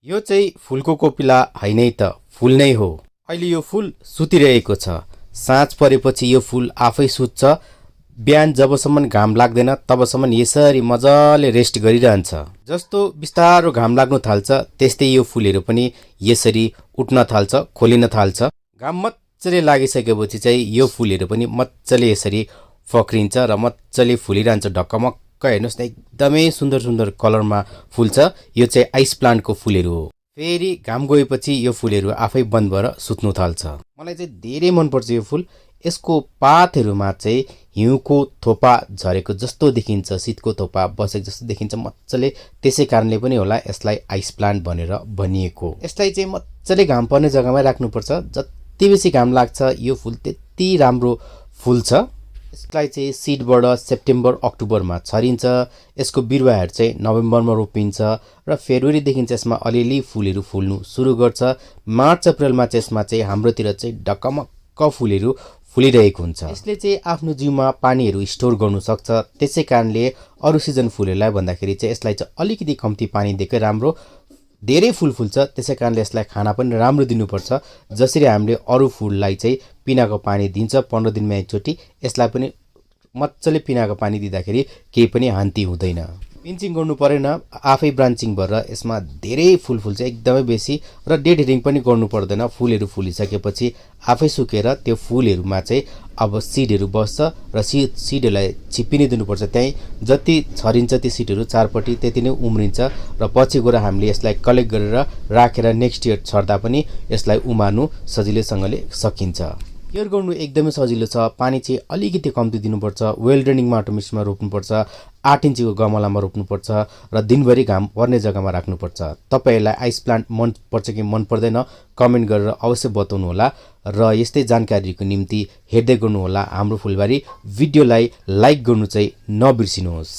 यो चाहिँ फुलको कोपिला होइन त फुल नै हो। अहिले यो फुल सुतिरहेको छ। साँझ परेपछि यो फुल आफै सुत्छ। बिहान जबसम्म घाम लाग्दैन तबसम्म यसरी मजाले रेस्ट गरिरहन्छ। जस्तो बिस्तारो घाम लाग्न थाल्छ त्यस्तै यो फुलहरू पनि यसरी उठ्न थाल्छ, खोलिन थाल्छ। घाम मजाले लागिसकेपछि चाहिँ यो फुलहरू पनि मजाले यसरी फक्रिन्छ र मजाले फुलिरहन्छ ढकमक्क। हेर्नुहोस् न, एकदमै सुन्दर सुन्दर कलरमा फुल्छ। यो चाहिँ आइस प्लान्टको फुलहरू हो। फेरि घाम गएपछि यो फुलहरू आफै बन्द भएर सुत्नु थाल्छ। मलाई चाहिँ धेरै मनपर्छ यो फुल। यसको पातहरूमा चाहिँ हिउँको थोपा झरेको जस्तो देखिन्छ, शीतको थोपा बसेको जस्तो देखिन्छ मजाले। त्यसै कारणले पनि होला यसलाई आइस प्लान्ट भनेर भनिएको। यसलाई चाहिँ मजाले घाम पर्ने जग्गामै राख्नुपर्छ। जति बेसी घाम लाग्छ यो फुल त्यति राम्रो फुल्छ। यसलाई चाहिँ सिडबाट सेप्टेम्बर अक्टोबरमा छरिन्छ। यसको बिरुवाहरू चाहिँ नोभेम्बरमा रोपिन्छ र फेब्रुअरीदेखि चाहिँ यसमा अलिअलि फुलहरू फुल्नु सुरु गर्छ। मार्च अप्रिलमा चाहिँ यसमा चाहिँ हाम्रोतिर चाहिँ ढकमक्क फुलहरू फुलिरहेको हुन्छ। यसले चाहिँ आफ्नो जिउमा पानीहरू स्टोर गर्नु सक्छ। त्यसै कारणले अरू सिजन फुलहरूलाई भन्दाखेरि चाहिँ यसलाई चाहिँ अलिकति कम्ती पानी दिएकै राम्रो। धेरै फुल फुल्छ त्यसै कारणले यसलाई खाना पनि राम्रो दिनुपर्छ। जसरी हामीले अरू फुललाई चाहिँ पिनाको पानी दिन्छ 15 दिनमा एकचोटि, यसलाई पनि मजाले पिनाको पानी दिँदाखेरि केही पनि हान्ती हुँदैन। पिन्चिङ गर्नु परेन, आफै ब्रान्चिङ भएर यसमा धेरै फुल फुल्छ एकदमै बेसी। र डेड हेडिङ पनि गर्नु पर्दैन। फुलहरू फुलिसकेपछि आफै सुकेर त्यो फुलहरूमा चाहिँ अब सिडहरू बस्छ र सिडहरूलाई छिप्पिनै दिनुपर्छ। त्यहीँ जति छरिन्छ त्यो सिडहरू चारपट्टि त्यति नै उम्रिन्छ र पछि गएर हामीले यसलाई कलेक्ट गरेर राखेर नेक्स्ट इयर छर्दा पनि यसलाई उमार्नु सजिलैसँगले सकिन्छ। केयर गर्नु एकदमै सजिलो छ। पानी चाहिँ अलिकति कम्ती दिनुपर्छ। वेल ड्रेनिङ माटो मिक्समा रोप्नुपर्छ। 8 इन्चीको गमलामा रोप्नुपर्छ र दिनभरि घाम पर्ने जग्गामा राख्नुपर्छ। तपाईँहरूलाई आइस प्लान्ट मनपर्छ कि मन पर्दैन कमेन्ट गरेर अवश्य बताउनु होला। र यस्तै जानकारीको निम्ति हेर्दै गर्नुहोला हाम्रो फुलबारी। भिडियोलाई लाइक गर्नु चाहिँ नबिर्सिनुहोस्।